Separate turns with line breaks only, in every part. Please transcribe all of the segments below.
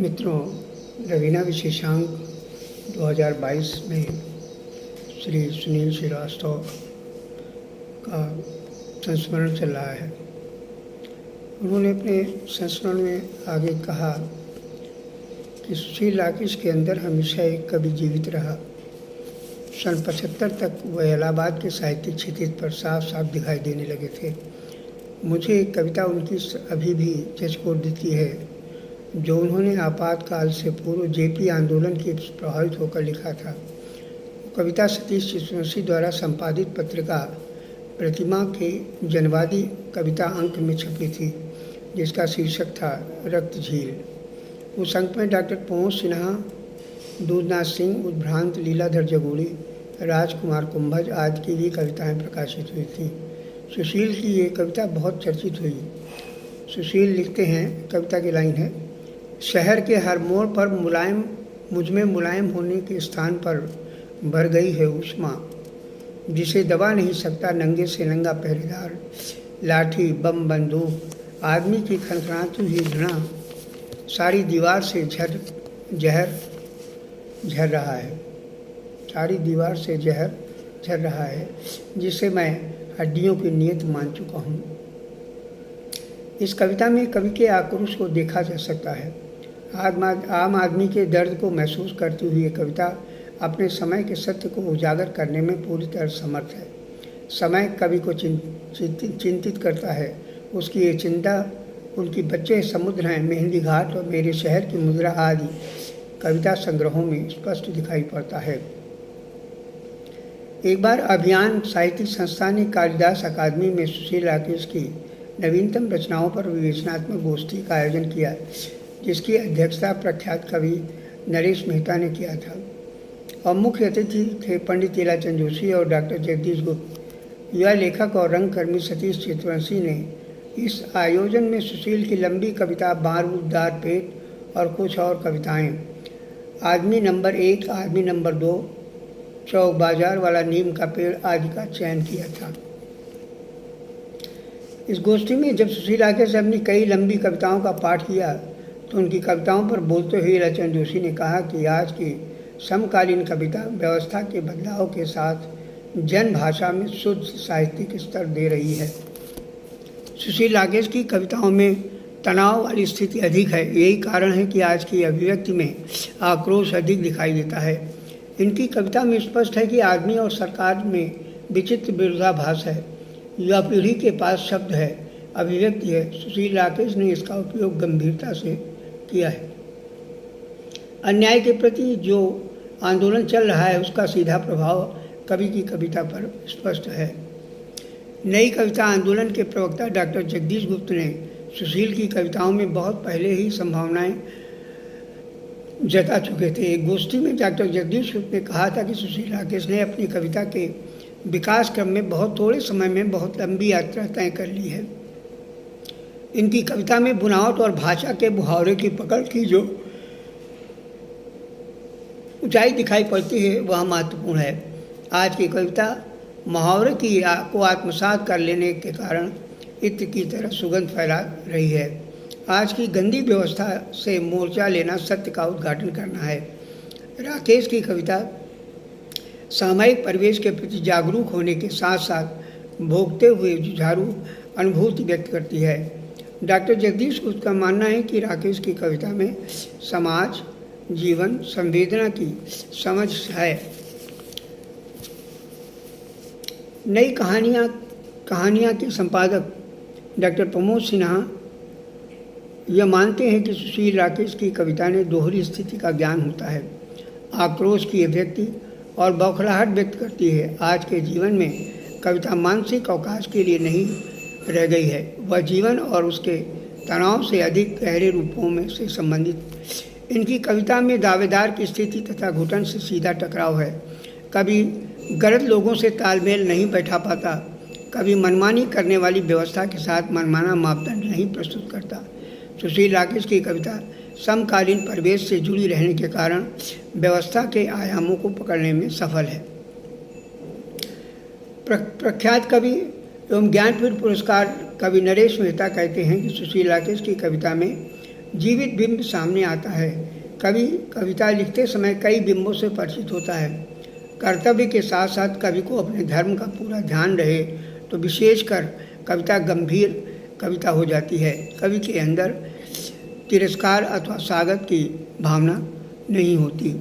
मित्रों, रवीना विशेषांक 2022 में श्री सुनील श्रीवास्तव का संस्मरण चल रहा है। उन्होंने अपने संस्मरण में आगे कहा कि सुशील राकेश के अंदर हमेशा एक कवि जीवित रहा। सन 75 तक वह इलाहाबाद के साहित्यिक क्षेत्र पर साफ साफ दिखाई देने लगे थे। मुझे एक कविता उनकी अभी भी झकझोर देती है, जो उन्होंने आपातकाल से पूर्व जेपी आंदोलन के प्रभावित होकर लिखा था। कविता सतीश चित्रवंशी द्वारा संपादित पत्रिका प्रतिमा के जनवादी कविता अंक में छपी थी, जिसका शीर्षक था रक्त झील। उस अंक में डॉक्टर प्रमोद सिन्हा, दूधनाथ सिंह, उद्भ्रांत, लीलाधर जगूड़ी, राजकुमार कुंभज आदि की भी कविताएं प्रकाशित हुई थीं। सुशील की ये कविता बहुत चर्चित हुई। सुशील लिखते हैं, कविता की लाइन है, शहर के हर मोड़ पर मुझमें मुलायम होने के स्थान पर भर गई है ऊष्मा, जिसे दबा नहीं सकता नंगे से नंगा पहरेदार। लाठी, बम, बंदूक, आदमी की खनखनाती हुई घृणा सारी दीवार से जहर झर रहा है। सारी दीवार से जहर झर रहा है, जिसे मैं हड्डियों की नीयत मान चुका हूँ। इस कविता में कवि के आक्रोश को देखा जा सकता है। आम आदमी के दर्द को महसूस करती हुई ये कविता अपने समय के सत्य को उजागर करने में पूरी तरह समर्थ है। समय कवि को चिंतित करता है। उसकी ये चिंता उनकी बच्चे समुद्र हैं, मेहंदी घाट और मेरे शहर की मुद्रा आदि कविता संग्रहों में स्पष्ट दिखाई पड़ता है। एक बार अभियान साहित्यिक संस्था ने कालिदास अकादमी में सुशील राकेश की नवीनतम रचनाओं पर विवेचनात्मक गोष्ठी का आयोजन किया, जिसकी अध्यक्षता प्रख्यात कवि नरेश मेहता ने किया था और मुख्य अतिथि थे पंडित लीलाचंद जोशी और डॉक्टर जगदीश गुप्त। युवा लेखक और रंगकर्मी सतीश चित्रवंशी ने इस आयोजन में सुशील की लंबी कविता बारूददार पेट और कुछ और कविताएं, आदमी नंबर 1, आदमी नंबर 2, चौक बाजार वाला नीम का पेड़ आदि का चयन किया था। इस गोष्ठी में जब सुशील राकेश ने अपनी कई लंबी कविताओं का पाठ किया, तो उनकी कविताओं पर बोलते हुए लीलाचंद जोशी ने कहा कि आज की समकालीन कविता व्यवस्था के बदलाव के साथ जन भाषा में शुद्ध साहित्यिक स्तर दे रही है। सुशील राकेश की कविताओं में तनाव वाली स्थिति अधिक है। यही कारण है कि आज की अभिव्यक्ति में आक्रोश अधिक दिखाई देता है। इनकी कविता में स्पष्ट है कि आदमी और सरकार में विचित्र विरोधाभास है। युवा पीढ़ी के पास शब्द है, अभिव्यक्ति है। सुशील राकेश ने इसका उपयोग गंभीरता से किया है। अन्याय के प्रति जो आंदोलन चल रहा है, उसका सीधा प्रभाव कवि की कविता पर स्पष्ट है। नई कविता आंदोलन के प्रवक्ता डॉक्टर जगदीश गुप्त ने सुशील की कविताओं में बहुत पहले ही संभावनाएं जता चुके थे। एक गोष्ठी में डॉक्टर जगदीश गुप्त ने कहा था कि सुशील राकेश ने अपनी कविता के विकास क्रम में बहुत थोड़े समय में बहुत लंबी यात्रा तय कर ली है। इनकी कविता में बुनावट और भाषा के मुहावरे की पकड़ की जो ऊंचाई दिखाई पड़ती है, वह महत्वपूर्ण है। आज की कविता मुहावरे को आत्मसात कर लेने के कारण इत्र की तरह सुगंध फैला रही है। आज की गंदी व्यवस्था से मोर्चा लेना सत्य का उद्घाटन करना है। राकेश की कविता सामाजिक परिवेश के प्रति जागरूक होने के साथ साथ भोगते हुए जुझारू अनुभूति व्यक्त करती है। डॉक्टर जगदीश गुप्त का मानना है कि राकेश की कविता में समाज, जीवन, संवेदना की समझ है। नई कहानियाँ के संपादक डॉक्टर प्रमोद सिन्हा यह मानते हैं कि सुशील राकेश की कविता ने दोहरी स्थिति का ज्ञान होता है। आक्रोश की अभिव्यक्ति और बौखलाहट व्यक्त करती है। आज के जीवन में कविता मानसिक अवकाश के लिए नहीं रह गई है, वह जीवन और उसके तनाव से अधिक गहरे रूपों में से संबंधित। इनकी कविता में दावेदार की स्थिति तथा घुटन से सीधा टकराव है। कभी गलत लोगों से तालमेल नहीं बैठा पाता, कभी मनमानी करने वाली व्यवस्था के साथ मनमाना मापदंड नहीं प्रस्तुत करता। सुशील राकेश की कविता समकालीन परिवेश से जुड़ी रहने के कारण व्यवस्था के आयामों को पकड़ने में सफल है। प्रख्यात कवि एवं ज्ञानपीठ पुरस्कार कवि नरेश मेहता कहते हैं कि सुशील राकेश की कविता में जीवित बिंब सामने आता है। कवि कविता लिखते समय कई बिंबों से परिचित होता है। कर्तव्य के साथ साथ कवि को अपने धर्म का पूरा ध्यान रहे तो विशेषकर कविता गंभीर कविता हो जाती है। कवि के अंदर तिरस्कार अथवा स्वागत की भावना नहीं होती।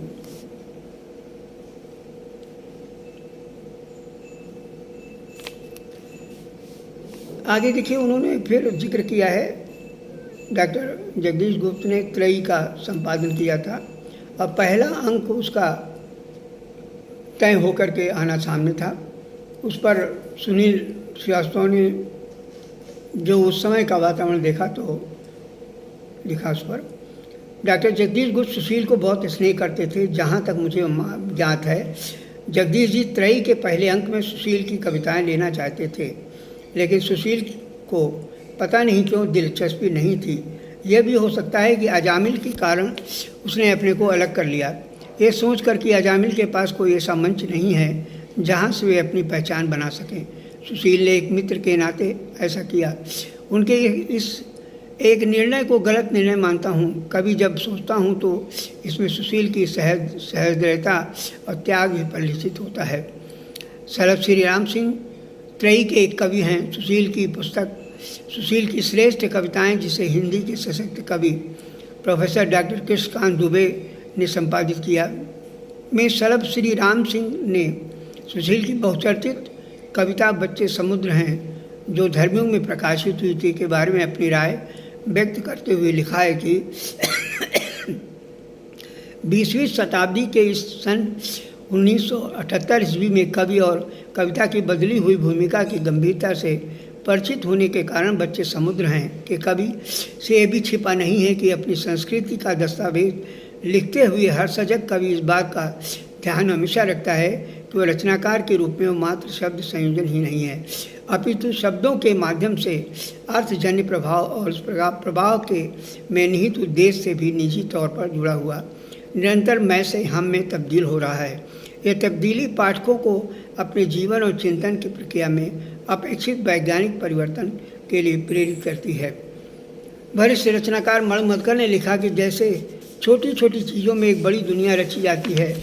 आगे देखिए, उन्होंने फिर जिक्र किया है, डॉक्टर जगदीश गुप्त ने त्रयी का संपादन किया था और पहला अंक उसका तय होकर के आना सामने था। उस पर सुनील श्रीवास्तव ने जो उस समय का वातावरण देखा तो लिखा उस पर। डॉक्टर जगदीश गुप्त सुशील को बहुत स्नेह करते थे। जहाँ तक मुझे ज्ञात है, जगदीश जी त्रयी के पहले अंक में सुशील की कविताएं लेना चाहते थे, लेकिन सुशील को पता नहीं क्यों दिलचस्पी नहीं थी। यह भी हो सकता है कि अजामिल के कारण उसने अपने को अलग कर लिया, ये सोच कर कि अजामिल के पास कोई ऐसा मंच नहीं है जहाँ से वे अपनी पहचान बना सकें। सुशील ने एक मित्र के नाते ऐसा किया। उनके इस एक निर्णय को गलत निर्णय मानता हूँ। कभी जब सोचता हूँ तो इसमें सुशील की सहृदयता और त्याग भी परिलक्षित होता है। शरद श्री राम सिंह त्रयी के एक कवि हैं। सुशील की पुस्तक सुशील की श्रेष्ठ कविताएं, जिसे हिंदी के सशक्त कवि प्रोफेसर डॉक्टर कृष्णकांत दुबे ने संपादित किया, में शरद श्री राम सिंह ने सुशील की बहुचर्चित कविता बच्चे समुद्र हैं, जो धर्मयुग में प्रकाशित हुई थी, के बारे में अपनी राय व्यक्त करते हुए लिखा है कि 20वीं शताब्दी के इस सन 1978 ईस्वी में कवि और कविता की बदली हुई भूमिका की गंभीरता से परिचित होने के कारण बच्चे समुद्र हैं कि कवि से ये भी छिपा नहीं है कि अपनी संस्कृति का दस्तावेज लिखते हुए हर सजग कवि इस बात का ध्यान हमेशा रखता है कि वह रचनाकार के रूप में वो मात्र शब्द संयोजन ही नहीं है, अपितु शब्दों के माध्यम से अर्थजन्य प्रभाव और उस प्रभाव के में निहित उद्देश्य से भी निजी तौर पर जुड़ा हुआ निरंतर मैं से हम में तब्दील हो रहा है। यह तब्दीली पाठकों को अपने जीवन और चिंतन की प्रक्रिया में अपेक्षित वैज्ञानिक परिवर्तन के लिए प्रेरित करती है। वरिष्ठ रचनाकार मणिमक्कर ने लिखा कि जैसे छोटी छोटी चीज़ों में एक बड़ी दुनिया रची जाती है,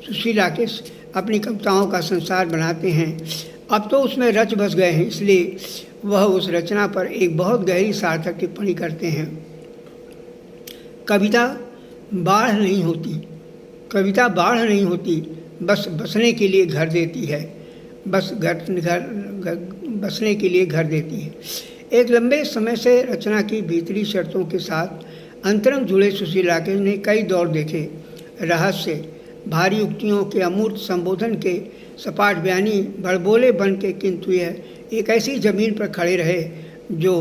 सुशील राकेश अपनी कविताओं का संसार बनाते हैं। अब तो उसमें रच बस गए हैं, इसलिए वह उस रचना पर एक बहुत गहरी सार्थक टिप्पणी करते हैं। कविता बाढ़ नहीं होती, कविता बाढ़ नहीं होती, बस बसने के लिए घर देती है, बसने के लिए घर देती है। एक लंबे समय से रचना की भीतरी शर्तों के साथ अंतरंग जुड़े सुशील राकेश ने कई दौर देखे। रहस्य, भारी उक्तियों के अमूर्त संबोधन के सपाट बयानी बड़बोले बन के, किंतु यह एक ऐसी जमीन पर खड़े रहे जो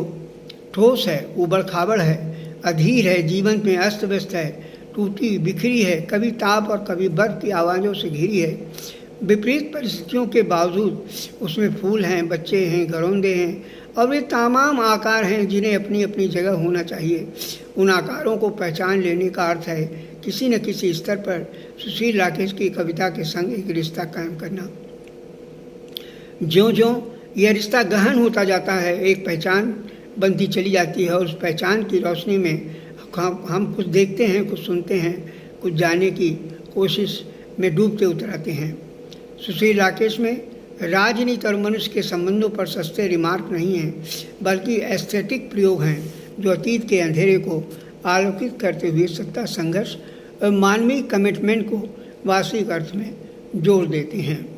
ठोस है, उबड़ खाबड़ है, अधीर है, जीवन में अस्त व्यस्त है, टूटी बिखरी है, कभी ताप और कभी बर्फ की आवाज़ों से घिरी है। विपरीत परिस्थितियों के बावजूद उसमें फूल हैं, बच्चे हैं, घरौंदे हैं और वे तमाम आकार हैं जिन्हें अपनी अपनी जगह होना चाहिए। उन आकारों को पहचान लेने का अर्थ है किसी न किसी स्तर पर सुशील राकेश की कविता के संग एक रिश्ता कायम करना। ज्यों-ज्यों यह रिश्ता गहन होता जाता है, एक पहचान बनती चली जाती है और उस पहचान की रोशनी में हम कुछ देखते हैं, कुछ सुनते हैं, कुछ जानने की कोशिश में डूबते उतर आते हैं। सुशील राकेश में राजनीति और मनुष्य के संबंधों पर सस्ते रिमार्क नहीं हैं, बल्कि एस्थेटिक प्रयोग हैं जो अतीत के अंधेरे को आलोकित करते हुए सत्ता संघर्ष और मानवीय कमिटमेंट को वास्तविक अर्थ में जोड़ देते हैं।